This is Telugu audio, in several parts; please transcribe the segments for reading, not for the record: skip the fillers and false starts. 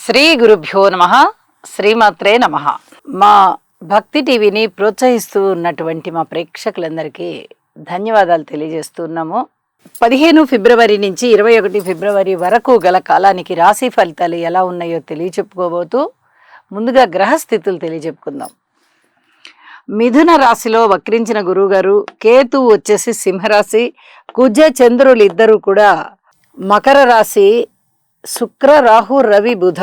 శ్రీ గురుభ్యో నమః. శ్రీమాత్రే నమః. మా భక్తి టీవీని ప్రోత్సహిస్తూ ఉన్నటువంటి మా ప్రేక్షకులందరికీ ధన్యవాదాలు తెలియజేస్తున్నాము. 15 ఫిబ్రవరి నుంచి 21 ఫిబ్రవరి వరకు గల కాలానికి రాశి ఫలితాలు ఎలా ఉన్నాయో తెలియచెప్పుకోబోతూ ముందుగా గ్రహస్థితులు తెలియచెప్పుకుందాం. మిథున రాశిలో వక్రించిన గురువుగారు, కేతు వచ్చేసి సింహరాశి, కుజ చంద్రులు ఇద్దరు కూడా మకర రాశి, శుక్ర రాహు రవి బుధ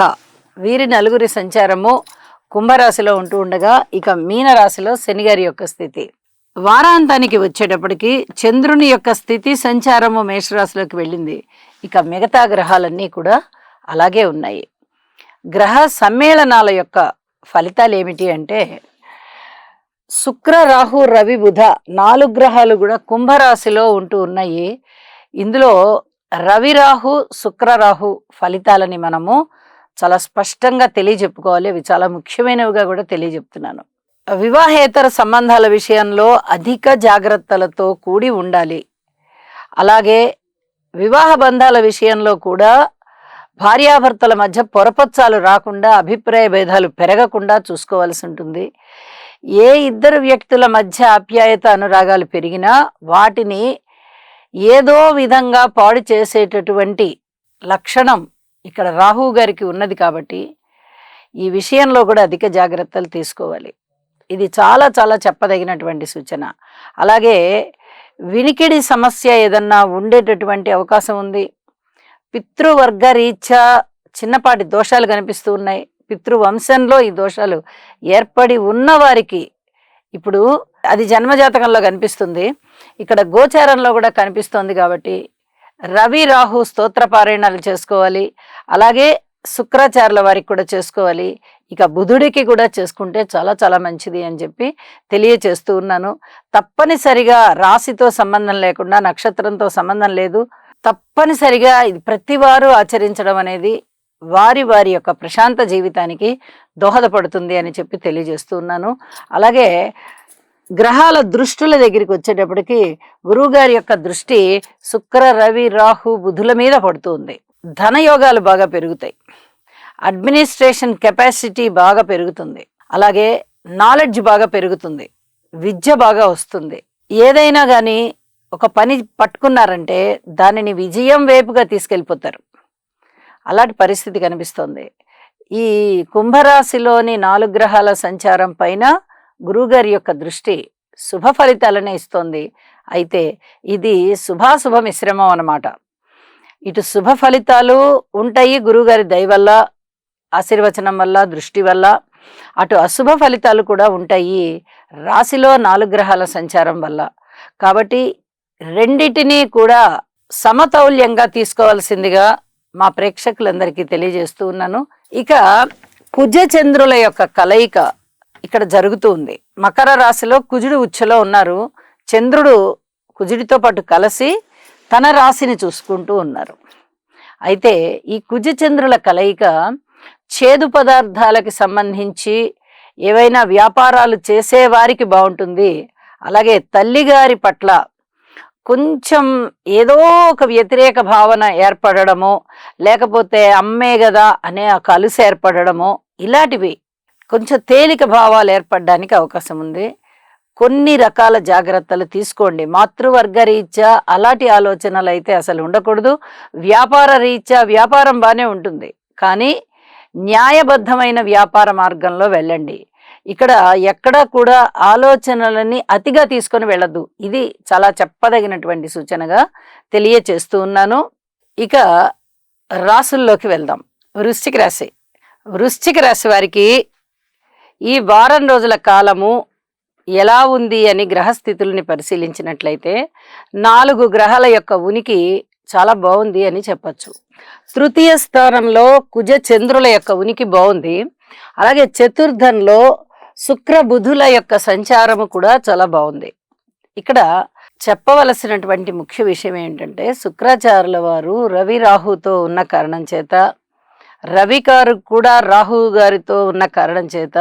వీరి నలుగురి సంచారము కుంభరాశిలో ఉంటూ ఉండగా, ఇక మీన రాశిలో శనిగారి యొక్క స్థితి. వారాంతానికి వచ్చేటప్పటికి చంద్రుని యొక్క స్థితి సంచారము మేషరాశిలోకి వెళ్ళింది. ఇక మిగతా గ్రహాలన్నీ కూడా అలాగే ఉన్నాయి. గ్రహ సమ్మేళనాల యొక్క ఫలితాలు ఏమిటి అంటే, శుక్ర రాహు రవి బుధ 4 గ్రహాలు కూడా కుంభరాశిలో ఉంటూ ఉన్నాయి. ఇందులో రవి రాహు శుక్ర రాహు ఫలితాలని మనము చాలా స్పష్టంగా తెలియజెప్పుకోవాలి. అవి చాలా ముఖ్యమైనవిగా కూడా తెలియజెప్తున్నాను. వివాహేతర సంబంధాల విషయంలో అధిక జాగ్రత్తలతో కూడి ఉండాలి. అలాగే వివాహ బంధాల విషయంలో కూడా భార్యాభర్తల మధ్య పొరపచ్చాలు రాకుండా, అభిప్రాయ భేదాలు పెరగకుండా చూసుకోవాల్సి ఉంటుంది. ఏ ఇద్దరు వ్యక్తుల మధ్య ఆప్యాయత అనురాగాలు పెరిగినా వాటిని ఏదో విధంగా పాడు చేసేటటువంటి లక్షణం ఇక్కడ రాహు గారికి ఉన్నది. కాబట్టి ఈ విషయంలో కూడా అధిక జాగ్రత్తలు తీసుకోవాలి. ఇది చాలా చాలా చెప్పదగినటువంటి సూచన. అలాగే వినికిడి సమస్య ఏదన్నా ఉండేటటువంటి అవకాశం ఉంది. పితృవర్గ రీత్యా చిన్నపాటి దోషాలు కనిపిస్తూ ఉన్నాయి. పితృవంశంలో ఈ దోషాలు ఏర్పడి ఉన్నవారికి ఇప్పుడు అది జన్మజాతకంలో కనిపిస్తుంది, ఇక్కడ గోచారంలో కూడా కనిపిస్తోంది. కాబట్టి రవి రాహు స్తోత్ర పారాయణాలు చేసుకోవాలి. అలాగే శుక్రాచార్యుల వారికి కూడా చేసుకోవాలి. ఇక బుధుడికి కూడా చేసుకుంటే చాలా చాలా మంచిది అని చెప్పి తెలియచేస్తూ ఉన్నాను. తప్పనిసరిగా రాశితో సంబంధం లేకుండా, నక్షత్రంతో సంబంధం లేదు, తప్పనిసరిగా ఇది ప్రతివారు ఆచరించడం అనేది వారి వారి యొక్క ప్రశాంత జీవితానికి దోహదపడుతుంది అని చెప్పి తెలియజేస్తూ ఉన్నాను. అలాగే గ్రహాల దృష్టుల దగ్గరికి వచ్చేటప్పటికి గురువుగారి యొక్క దృష్టి శుక్ర రవి రాహు బుధుల మీద పడుతుంది. ధనయోగాలు బాగా పెరుగుతాయి. అడ్మినిస్ట్రేషన్ కెపాసిటీ బాగా పెరుగుతుంది. అలాగే నాలెడ్జ్ బాగా పెరుగుతుంది. విద్య బాగా వస్తుంది. ఏదైనా కానీ ఒక పని పట్టుకున్నారంటే దానిని విజయం వైపుగా తీసుకెళ్ళిపోతారు. అలాంటి పరిస్థితి కనిపిస్తోంది. ఈ కుంభరాశిలోని 4 గ్రహాల సంచారం పైన గురువుగారి యొక్క దృష్టి శుభ ఫలితాలనే ఇస్తోంది. అయితే ఇది శుభాశుభ మిశ్రమం అన్నమాట. ఇటు శుభ ఫలితాలు ఉంటాయి గురువుగారి దయ వల్ల, ఆశీర్వచనం వల్ల, దృష్టి వల్ల. అటు అశుభ ఫలితాలు కూడా ఉంటాయి రాశిలో 4 గ్రహాల సంచారం వల్ల. కాబట్టి రెండిటినీ కూడా సమతౌల్యంగా తీసుకోవాల్సిందిగా మా ప్రేక్షకులందరికీ తెలియజేస్తూ ఉన్నాను. ఇక కుజ చంద్రుల యొక్క కలయిక ఇక్కడ జరుగుతూ ఉంది. మకర రాశిలో కుజుడు ఉచ్చలో ఉన్నారు. చంద్రుడు కుజుడితో పాటు కలిసి తన రాశిని చూసుకుంటూ ఉన్నారు. అయితే ఈ కుజ చంద్రుల కలయిక చేదు పదార్థాలకి సంబంధించి ఏవైనా వ్యాపారాలు చేసేవారికి బాగుంటుంది. అలాగే తల్లిగారి పట్ల కొంచెం ఏదో ఒక వ్యతిరేక భావన ఏర్పడడమో, లేకపోతే అమ్మే కదా అనే ఒక అలుసు ఏర్పడడమో, ఇలాంటివి కొంచెం తేలిక భావాలు ఏర్పడడానికి అవకాశం ఉంది. కొన్ని రకాల జాగ్రత్తలు తీసుకోండి. మాతృవర్గ రీత్యా అలాంటి ఆలోచనలు అయితే అసలు ఉండకూడదు. వ్యాపార రీత్యా వ్యాపారం బాగానే ఉంటుంది, కానీ న్యాయబద్ధమైన వ్యాపార మార్గంలో వెళ్ళండి. ఇక్కడ ఎక్కడా కూడా ఆలోచనలని అతిగా తీసుకొని వెళ్ళద్దు. ఇది చాలా చెప్పదగినటువంటి సూచనగా తెలియచేస్తూ ఉన్నాను. ఇక రాసుల్లోకి వెళ్దాం. వృశ్చిక రాశి. వృశ్చిక రాశి వారికి ఈ వారం రోజుల కాలము ఎలా ఉంది అని గ్రహస్థితుల్ని పరిశీలించినట్లయితే 4 గ్రహాల యొక్క ఉనికి చాలా బాగుంది అని చెప్పచ్చు. తృతీయ స్థానంలో కుజ చంద్రుల యొక్క ఉనికి బాగుంది. అలాగే చతుర్థంలో శుక్ర బుధుల యొక్క సంచారము కూడా చాలా బాగుంది. ఇక్కడ చెప్పవలసినటువంటి ముఖ్య విషయం ఏంటంటే, శుక్రాచార్యుల వారు రవి రాహుతో ఉన్న కారణం చేత, రవి గారు కూడా రాహు గారితో ఉన్న కారణం చేత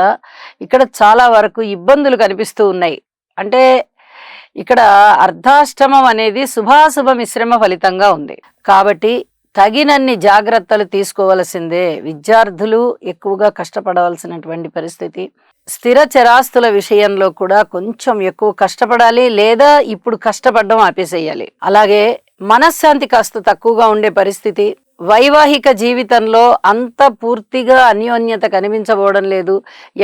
ఇక్కడ చాలా వరకు ఇబ్బందులు కనిపిస్తూ ఉన్నాయి. అంటే ఇక్కడ అర్ధాష్టమం అనేది శుభాశుభ మిశ్రమ ఫలితంగా ఉంది. కాబట్టి తగినన్ని జాగ్రత్తలు తీసుకోవలసిందే. విద్యార్థులు ఎక్కువగా కష్టపడవలసినటువంటి పరిస్థితి. స్థిర చరాస్తుల విషయంలో కూడా కొంచెం ఎక్కువ కష్టపడాలి, లేదా ఇప్పుడు కష్టపడడం ఆపేసేయాలి. అలాగే మనశ్శాంతి కాస్త తక్కువగా ఉండే పరిస్థితి. వైవాహిక జీవితంలో అంత పూర్తిగా అన్యోన్యత కనిపించబోవడం లేదు.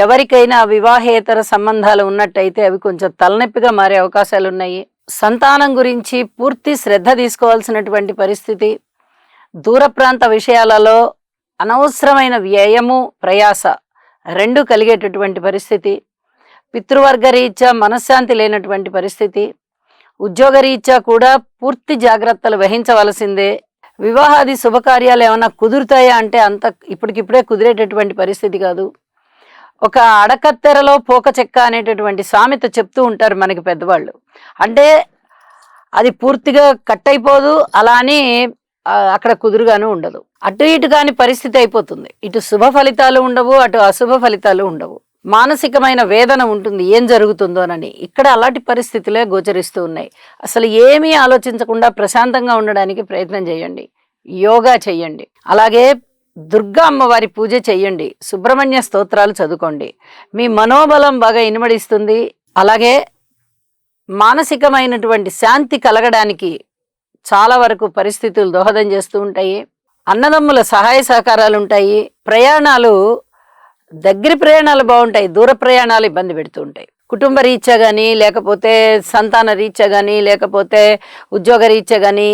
ఎవరికైనా వివాహేతర సంబంధాలు ఉన్నట్టయితే అవి కొంచెం తలనొప్పిగా మారే అవకాశాలు ఉన్నాయి. సంతానం గురించి పూర్తి శ్రద్ధ తీసుకోవాల్సినటువంటి పరిస్థితి. దూర ప్రాంత విషయాలలో అనవసరమైన వ్యయము, ప్రయాస రెండు కలిగేటటువంటి పరిస్థితి. పితృవర్గ రీత్యా మనశ్శాంతి లేనటువంటి పరిస్థితి. ఉద్యోగరీత్యా కూడా పూర్తి జాగ్రత్తలు వహించవలసిందే. వివాహాది శుభకార్యాలు ఏమైనా కుదురుతాయా అంటే అంత ఇప్పటికిప్పుడే కుదిరేటటువంటి పరిస్థితి కాదు. ఒక అడకత్తెరలో పోక చెక్క అనేటటువంటి సామెత చెప్తూ ఉంటారు మనకి పెద్దవాళ్ళు. అంటే అది పూర్తిగా కట్ అయిపోదు, అలా అని అక్కడ కుదురుగాను ఉండదు. అటు ఇటు కాని పరిస్థితి అయిపోతుంది. ఇటు శుభ ఫలితాలు ఉండవు, అటు అశుభ ఫలితాలు ఉండవు. మానసికమైన వేదన ఉంటుంది ఏం జరుగుతుందోనని. ఇక్కడ అలాంటి పరిస్థితులే గోచరిస్తూ ఉన్నాయి. అసలు ఏమీ ఆలోచించకుండా ప్రశాంతంగా ఉండడానికి ప్రయత్నం చేయండి. యోగా చెయ్యండి. అలాగే దుర్గా అమ్మవారి పూజ చెయ్యండి. సుబ్రహ్మణ్య స్తోత్రాలు చదువుకోండి. మీ మనోబలం బాగా ఇనుమడిస్తుంది. అలాగే మానసికమైనటువంటి శాంతి కలగడానికి చాలా వరకు పరిస్థితులు దోహదం చేస్తూ ఉంటాయి. అన్నదమ్ముల సహాయ సహకారాలు ఉంటాయి. ప్రయాణాలు, దగ్గర ప్రయాణాలు బాగుంటాయి, దూర ప్రయాణాలు ఇబ్బంది పెడుతూ ఉంటాయి. కుటుంబ రీత్యా కానీ, లేకపోతే సంతాన రీత్యా కానీ, లేకపోతే ఉద్యోగ రీత్యా కానీ,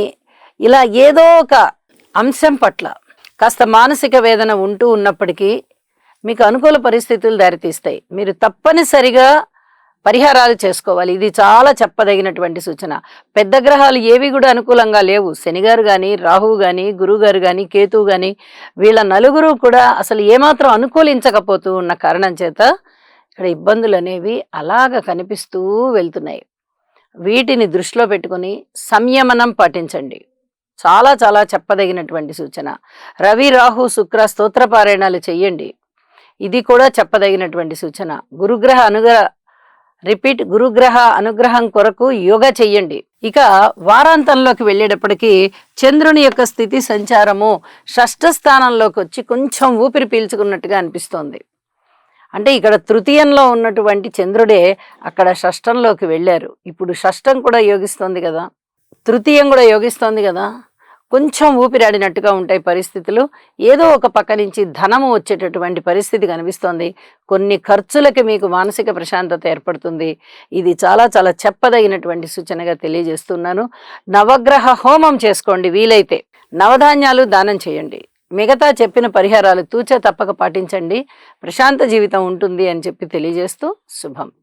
ఇలా ఏదో ఒక అంశం పట్ల కాస్త మానసిక వేదన ఉంటూ ఉన్నప్పటికీ మీకు అనుకూల పరిస్థితులు దారితీస్తాయి. మీరు తప్పనిసరిగా పరిహారాలు చేసుకోవాలి. ఇది చాలా చెప్పదగినటువంటి సూచన. పెద్ద గ్రహాలు ఏవి కూడా అనుకూలంగా లేవు. శనిగారు కానీ, రాహువు కానీ, గురువుగారు కానీ, కేతువు కానీ, వీళ్ళ నలుగురు కూడా అసలు ఏమాత్రం అనుకూలించకపోతూ ఉన్న కారణం చేత ఇక్కడ ఇబ్బందులు అనేవి అలాగ కనిపిస్తూ వెళ్తున్నాయి. వీటిని దృష్టిలో పెట్టుకుని సంయమనం పాటించండి. చాలా చాలా చెప్పదగినటువంటి సూచన. రవి, రాహు, శుక్ర స్తోత్రపారాయణాలు చెయ్యండి. ఇది కూడా చెప్పదగినటువంటి సూచన. గురుగ్రహ అనుగ్రహం కొరకు యోగా చెయ్యండి. ఇక వారాంతంలోకి వెళ్ళేటప్పటికీ చంద్రుని యొక్క స్థితి సంచారము షష్ఠ స్థానంలోకి వచ్చి కొంచెం ఊపిరి పీల్చుకున్నట్టుగా అనిపిస్తోంది. అంటే ఇక్కడ తృతీయంలో ఉన్నటువంటి చంద్రుడే అక్కడ షష్ఠంలోకి వెళ్ళారు. ఇప్పుడు షష్ఠం కూడా యోగిస్తోంది కదా, తృతీయం కూడా యోగిస్తోంది కదా. కొంచెం ఊపిరాడినట్టుగా ఉంటాయి పరిస్థితులు. ఏదో ఒక పక్క నుంచి ధనము వచ్చేటటువంటి పరిస్థితి కనిపిస్తోంది. కొన్ని ఖర్చులకి మీకు మానసిక ప్రశాంతత ఏర్పడుతుంది. ఇది చాలా చాలా చెప్పదగినటువంటి సూచనగా తెలియజేస్తున్నాను. నవగ్రహ హోమం చేసుకోండి వీలైతే. నవధాన్యాలు దానం చేయండి. మిగతా చెప్పిన పరిహారాలు తూచా తప్పక పాటించండి. ప్రశాంత జీవితం ఉంటుంది అని చెప్పి తెలియజేస్తూ శుభం.